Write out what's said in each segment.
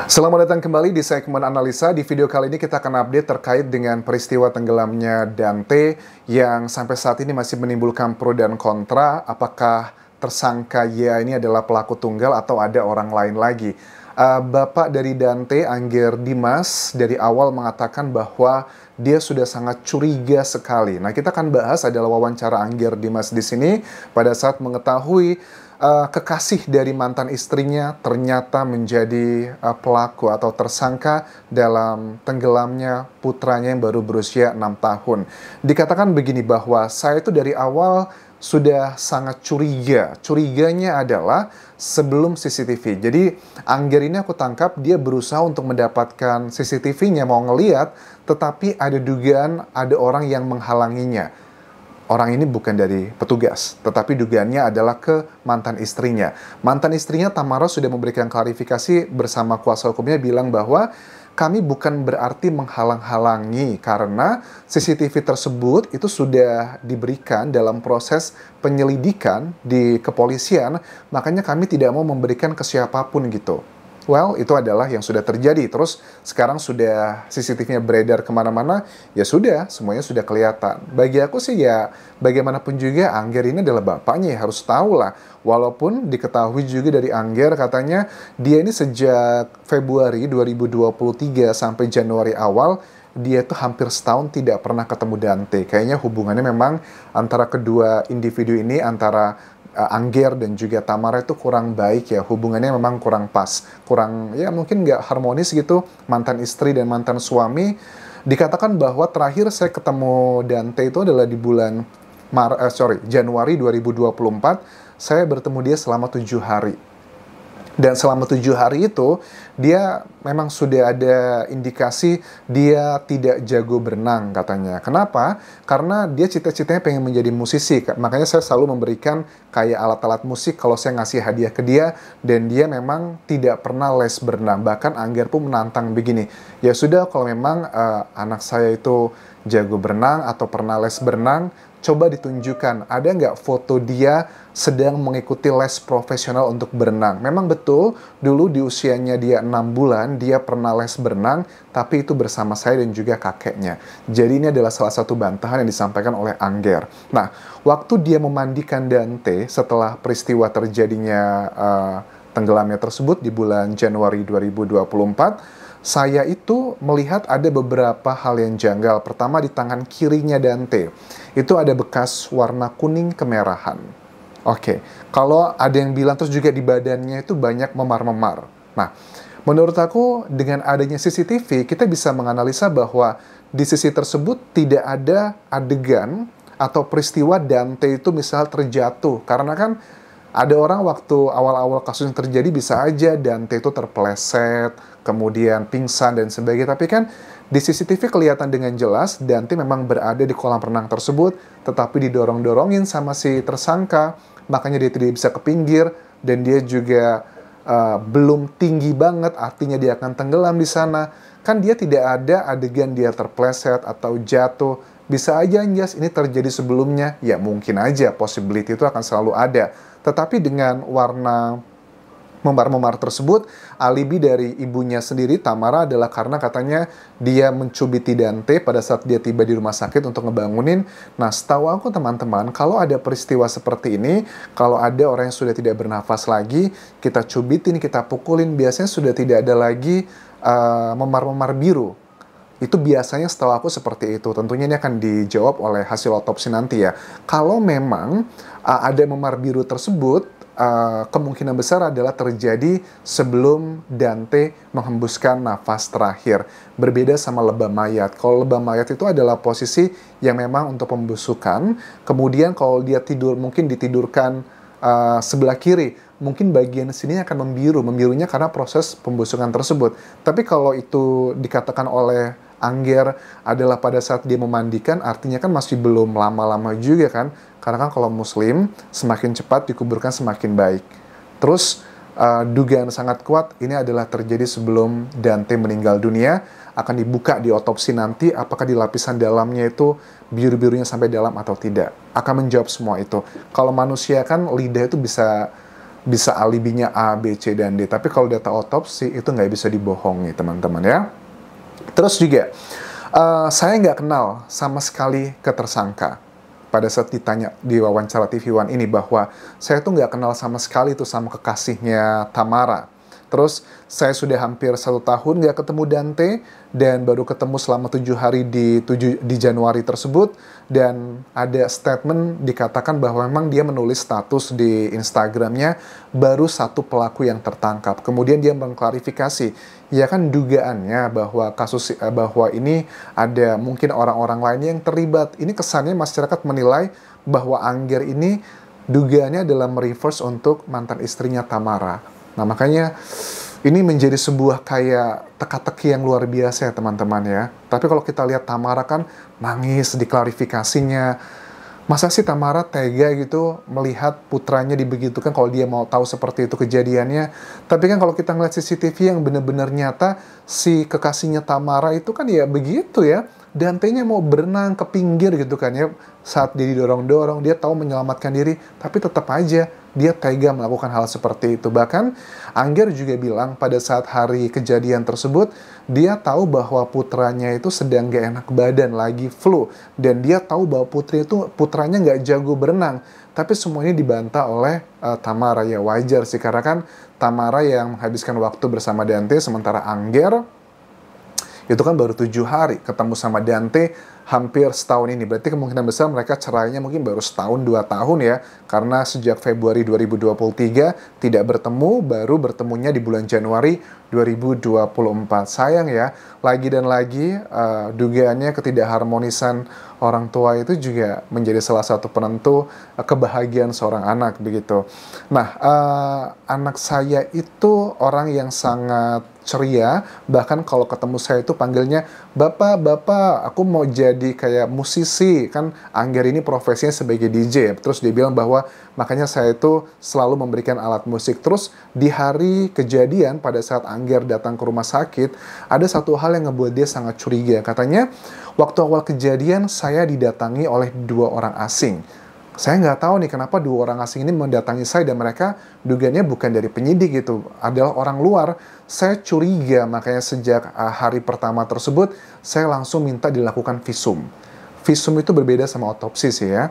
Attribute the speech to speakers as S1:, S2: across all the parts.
S1: Selamat datang kembali di segmen analisa. Di video kali ini kita akan update terkait dengan peristiwa tenggelamnya Dante yang sampai saat ini masih menimbulkan pro dan kontra. Apakah tersangka ya ini adalah pelaku tunggal atau ada orang lain lagi? Bapak dari Dante, Angger Dimas, dari awal mengatakan bahwa dia sudah sangat curiga sekali. Nah, kita akan bahas adalah wawancara Angger Dimas di sini pada saat mengetahui kekasih dari mantan istrinya ternyata menjadi pelaku atau tersangka dalam tenggelamnya putranya yang baru berusia 6 tahun. Dikatakan begini bahwa saya itu dari awal sudah sangat curiga. Curiganya adalah sebelum CCTV. Jadi Angger ini aku tangkap dia berusaha untuk mendapatkan CCTV-nya, mau ngeliat, tetapi ada dugaan ada orang yang menghalanginya. Orang ini bukan dari petugas, tetapi dugaannya adalah ke mantan istrinya. Mantan istrinya Tamara sudah memberikan klarifikasi bersama kuasa hukumnya, bilang bahwa kami bukan berarti menghalang-halangi karena CCTV tersebut itu sudah diberikan dalam proses penyelidikan di kepolisian, makanya kami tidak mau memberikan ke siapapun gitu. Well, itu adalah yang sudah terjadi. Terus sekarang sudah CCTV-nya beredar kemana-mana, ya sudah, semuanya sudah kelihatan. Bagi aku sih ya, bagaimanapun juga Angger ini adalah bapaknya, ya harus tahu lah. Walaupun diketahui juga dari Angger, katanya dia ini sejak Februari 2023 sampai Januari awal, dia tuh hampir setahun tidak pernah ketemu Dante. Kayaknya hubungannya memang antara kedua individu ini, antara Angger dan juga Tamara itu kurang baik ya, hubungannya memang kurang pas, kurang ya mungkin nggak harmonis gitu, mantan istri dan mantan suami. Dikatakan bahwa terakhir saya ketemu Dante itu adalah di bulan Januari 2024, saya bertemu dia selama 7 hari. Dan selama 7 hari itu, dia memang sudah ada indikasi dia tidak jago berenang katanya. Kenapa? Karena dia cita-citanya pengen menjadi musisi. Makanya saya selalu memberikan kayak alat-alat musik kalau saya ngasih hadiah ke dia. Dan dia memang tidak pernah les berenang. Bahkan Angger pun menantang begini. Ya sudah, kalau memang anak saya itu jago berenang atau pernah les berenang, coba ditunjukkan, ada nggak foto dia sedang mengikuti les profesional untuk berenang. Memang betul, dulu di usianya dia 6 bulan, dia pernah les berenang, tapi itu bersama saya dan juga kakeknya. Jadi ini adalah salah satu bantahan yang disampaikan oleh Angger. Nah, waktu dia memandikan Dante setelah peristiwa terjadinya tenggelamnya tersebut di bulan Januari 2024, saya itu melihat ada beberapa hal yang janggal. Pertama, di tangan kirinya Dante, itu ada bekas warna kuning kemerahan. Oke, kalau ada yang bilang terus juga di badannya itu banyak memar-memar. Nah, menurut aku dengan adanya CCTV, kita bisa menganalisa bahwa di sisi tersebut tidak ada adegan atau peristiwa Dante itu misal terjatuh. Karena kan ada orang waktu awal-awal kasus yang terjadi bisa aja Dante itu terpeleset, kemudian pingsan dan sebagainya. Tapi kan di CCTV kelihatan dengan jelas Dante memang berada di kolam renang tersebut, tetapi didorong-dorongin sama si tersangka, makanya dia tidak bisa ke pinggir, dan dia juga belum tinggi banget, artinya dia akan tenggelam di sana. Kan dia tidak ada adegan dia terpleset atau jatuh. Bisa aja Anjas ini terjadi sebelumnya, ya mungkin aja, possibility itu akan selalu ada. Tetapi dengan warna memar-memar tersebut, alibi dari ibunya sendiri, Tamara, adalah karena katanya dia mencubiti Dante pada saat dia tiba di rumah sakit untuk ngebangunin. Nah, setahu aku teman-teman, kalau ada peristiwa seperti ini, kalau ada orang yang sudah tidak bernafas lagi, kita cubitin, kita pukulin, biasanya sudah tidak ada lagi memar-memar biru. Itu biasanya setahu aku seperti itu. Tentunya ini akan dijawab oleh hasil otopsi nanti ya. Kalau memang ada memar biru tersebut, kemungkinan besar adalah terjadi sebelum Dante menghembuskan nafas terakhir. Berbeda sama lebam mayat. Kalau lebam mayat itu adalah posisi yang memang untuk pembusukan. Kemudian kalau dia tidur, mungkin ditidurkan sebelah kiri, mungkin bagian sini akan membiru. Membirunya karena proses pembusukan tersebut. Tapi kalau itu dikatakan oleh Angger adalah pada saat dia memandikan, artinya kan masih belum lama-lama juga kan. Karena kan kalau muslim, semakin cepat dikuburkan semakin baik. Terus dugaan sangat kuat ini adalah terjadi sebelum Dante meninggal dunia. Akan dibuka di otopsi nanti apakah di lapisan dalamnya itu biru-birunya sampai dalam atau tidak. Akan menjawab semua itu. Kalau manusia kan lidah itu bisa bisa alibinya A, B, C, dan D. Tapi kalau data otopsi itu nggak bisa dibohongi, teman-teman ya. Terus juga, saya nggak kenal sama sekali ke tersangka. Pada saat ditanya di wawancara TV One ini bahwa saya tuh nggak kenal sama sekali tuh sama kekasihnya Tamara. Terus saya sudah hampir 1 tahun nggak ketemu Dante dan baru ketemu selama 7 hari di Januari tersebut, dan ada statement dikatakan bahwa memang dia menulis status di Instagramnya baru 1 pelaku yang tertangkap. Kemudian dia mengklarifikasi, ya kan dugaannya bahwa ini ada mungkin orang-orang lain yang terlibat. Ini kesannya masyarakat menilai bahwa Angger ini dugaannya adalah mereverse untuk mantan istrinya Tamara. Nah, makanya ini menjadi sebuah kayak teka-teki yang luar biasa ya teman-teman ya. Tapi kalau kita lihat Tamara kan nangis di klarifikasinya. Masa sih Tamara tega gitu melihat putranya dibegitukan kalau dia mau tahu seperti itu kejadiannya. Tapi kan kalau kita ngeliat CCTV yang benar-benar nyata, si kekasihnya Tamara itu kan ya begitu ya. Dante-nya mau berenang ke pinggir gitu kan ya. Saat dia didorong-dorong, dia tahu menyelamatkan diri, tapi tetap aja dia tega melakukan hal seperti itu. Bahkan Angger juga bilang pada saat hari kejadian tersebut, dia tahu bahwa putranya itu sedang gak enak badan, lagi flu. Dan dia tahu bahwa putranya gak jago berenang. Tapi semuanya dibantah oleh Tamara. Ya wajar sih, karena kan Tamara yang menghabiskan waktu bersama Dante, sementara Angger itu kan baru 7 hari ketemu sama Dante hampir setahun ini. Berarti kemungkinan besar mereka cerainya mungkin baru setahun 2 tahun ya. Karena sejak Februari 2023 tidak bertemu, baru bertemunya di bulan Januari 2024. Sayang ya, lagi dan lagi dugaannya ketidakharmonisan orang tua itu juga menjadi salah satu penentu kebahagiaan seorang anak begitu. Nah, anak saya itu orang yang sangat ceria, bahkan kalau ketemu saya itu panggilnya bapak, aku mau jadi kayak musisi. Kan Angger ini profesinya sebagai DJ, terus dia bilang bahwa makanya saya itu selalu memberikan alat musik. Terus di hari kejadian pada saat Angger datang ke rumah sakit, ada satu hal yang ngebuat dia sangat curiga. Katanya waktu awal kejadian saya didatangi oleh 2 orang asing. Saya nggak tahu nih kenapa 2 orang asing ini mendatangi saya, dan mereka dugaannya bukan dari penyidik gitu, adalah orang luar. Saya curiga, makanya sejak hari pertama tersebut saya langsung minta dilakukan visum. Visum itu berbeda sama otopsi sih ya.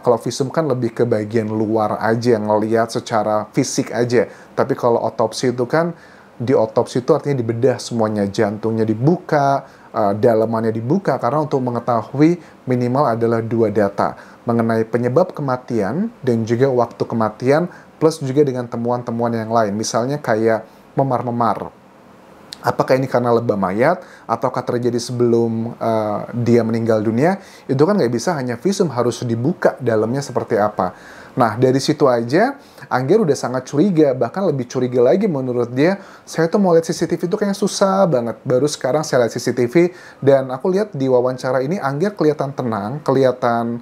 S1: Kalau visum kan lebih ke bagian luar aja, ngelihat secara fisik aja. Tapi kalau otopsi itu kan, di otopsi itu artinya dibedah semuanya, jantungnya dibuka, dalamannya dibuka, karena untuk mengetahui minimal adalah 2 data mengenai penyebab kematian dan juga waktu kematian, plus juga dengan temuan-temuan yang lain. Misalnya kayak memar-memar. Apakah ini karena lebam mayat, ataukah terjadi sebelum dia meninggal dunia? Itu kan nggak bisa hanya visum, harus dibuka dalamnya seperti apa. Nah, dari situ aja, Angger udah sangat curiga. Bahkan lebih curiga lagi menurut dia, saya tuh mau lihat CCTV itu kayaknya susah banget. Baru sekarang saya lihat CCTV, dan aku lihat di wawancara ini, Angger kelihatan tenang, kelihatan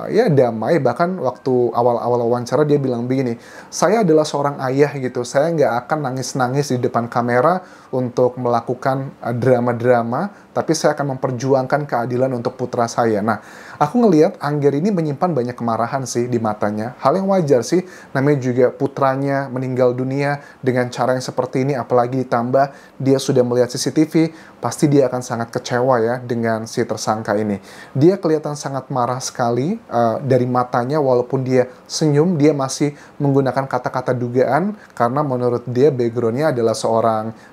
S1: ya damai. Bahkan waktu awal-awal wawancara dia bilang begini, saya adalah seorang ayah gitu, saya nggak akan nangis-nangis di depan kamera untuk melakukan drama-drama, tapi saya akan memperjuangkan keadilan untuk putra saya. Nah, aku ngelihat Angger ini menyimpan banyak kemarahan sih di matanya. Hal yang wajar sih, namanya juga putranya meninggal dunia dengan cara yang seperti ini, apalagi ditambah dia sudah melihat CCTV, pasti dia akan sangat kecewa ya dengan si tersangka ini. Dia kelihatan sangat marah sekali dari matanya, walaupun dia senyum, dia masih menggunakan kata-kata dugaan, karena menurut dia backgroundnya adalah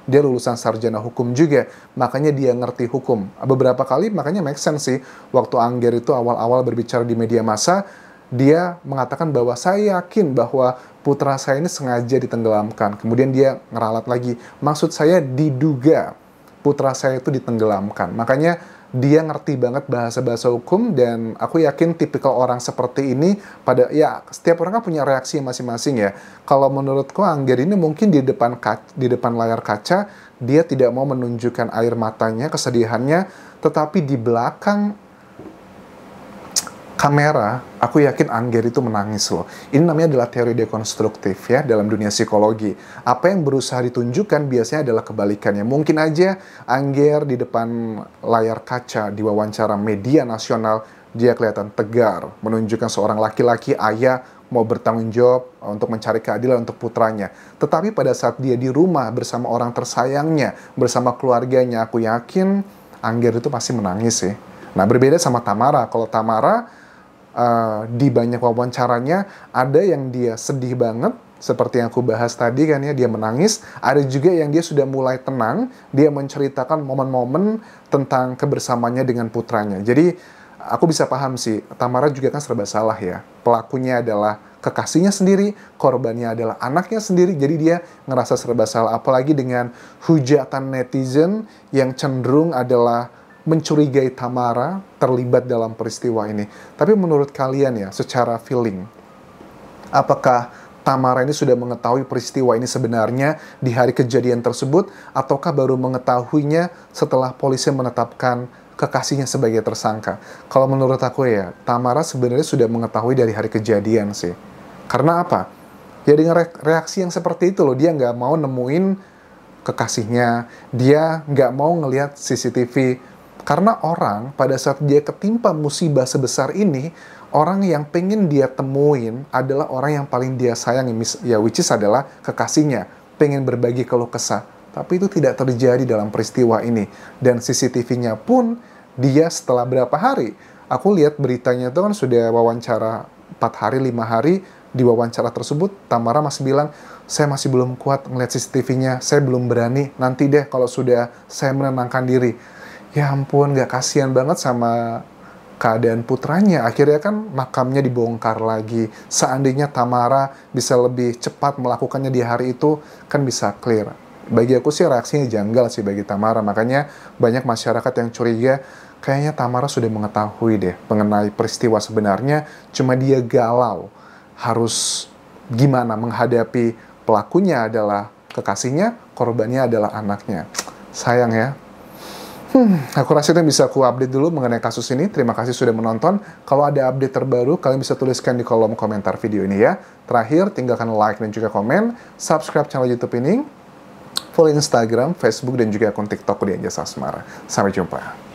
S1: dia lulusan sarjana hukum juga, makanya dia ngerti hukum. Beberapa kali makanya make sense sih, waktu Angger itu awal-awal berbicara di media massa, dia mengatakan bahwa saya yakin bahwa putra saya ini sengaja ditenggelamkan. Kemudian dia ngeralat lagi, maksud saya diduga putra saya itu ditenggelamkan. Makanya dia ngerti banget bahasa-bahasa hukum, dan aku yakin tipikal orang seperti ini setiap orang kan punya reaksi masing-masing ya. Kalau menurutku Angger ini mungkin di depan layar kaca dia tidak mau menunjukkan air matanya, kesedihannya, tetapi di belakang kamera, aku yakin Angger itu menangis loh. Ini namanya adalah teori dekonstruktif ya dalam dunia psikologi. Apa yang berusaha ditunjukkan biasanya adalah kebalikannya. Mungkin aja Angger di depan layar kaca di wawancara media nasional, dia kelihatan tegar, menunjukkan seorang laki-laki ayah mau bertanggung jawab untuk mencari keadilan untuk putranya. Tetapi pada saat dia di rumah bersama orang tersayangnya, bersama keluarganya, aku yakin Angger itu pasti menangis sih. Nah, berbeda sama Tamara. Kalau Tamara di banyak wawancaranya ada yang dia sedih banget, seperti yang aku bahas tadi kan ya, dia menangis. Ada juga yang dia sudah mulai tenang, dia menceritakan momen-momen tentang kebersamaannya dengan putranya. Jadi aku bisa paham sih, Tamara juga kan serba salah ya. Pelakunya adalah kekasihnya sendiri, korbannya adalah anaknya sendiri, jadi dia ngerasa serba salah. Apalagi dengan hujatan netizen yang cenderung adalah mencurigai Tamara terlibat dalam peristiwa ini. Tapi menurut kalian ya, secara feeling, apakah Tamara ini sudah mengetahui peristiwa ini sebenarnya di hari kejadian tersebut, ataukah baru mengetahuinya setelah polisi menetapkan kekasihnya sebagai tersangka? Kalau menurut aku ya, Tamara sebenarnya sudah mengetahui dari hari kejadian sih. Karena apa? Ya dengan reaksi yang seperti itu loh, dia nggak mau nemuin kekasihnya, dia nggak mau ngelihat CCTV. Karena orang pada saat dia ketimpa musibah sebesar ini, orang yang pengen dia temuin adalah orang yang paling dia sayangi, ya which is adalah kekasihnya, pengen berbagi keluh kesah. Tapi itu tidak terjadi dalam peristiwa ini. Dan CCTV-nya pun dia setelah berapa hari, aku lihat beritanya itu kan sudah wawancara 4 hari, 5 hari, di wawancara tersebut Tamara masih bilang, saya masih belum kuat ngeliat CCTV-nya, saya belum berani, nanti deh kalau sudah saya menenangkan diri. Ya ampun, gak kasihan banget sama keadaan putranya. Akhirnya kan makamnya dibongkar lagi. Seandainya Tamara bisa lebih cepat melakukannya di hari itu, kan bisa clear. Bagi aku sih reaksinya janggal sih bagi Tamara. Makanya banyak masyarakat yang curiga, kayaknya Tamara sudah mengetahui deh mengenai peristiwa sebenarnya. Cuma dia galau. Harus gimana menghadapi pelakunya adalah kekasihnya, korbannya adalah anaknya. Sayang ya. Aku rasa itu yang bisa aku update dulu mengenai kasus ini. Terima kasih sudah menonton. Kalau ada update terbaru, kalian bisa tuliskan di kolom komentar video ini ya. Terakhir, tinggalkan like dan juga komen. Subscribe channel YouTube ini. Follow Instagram, Facebook, dan juga akun TikTok di Anjas Asmara. Sampai jumpa.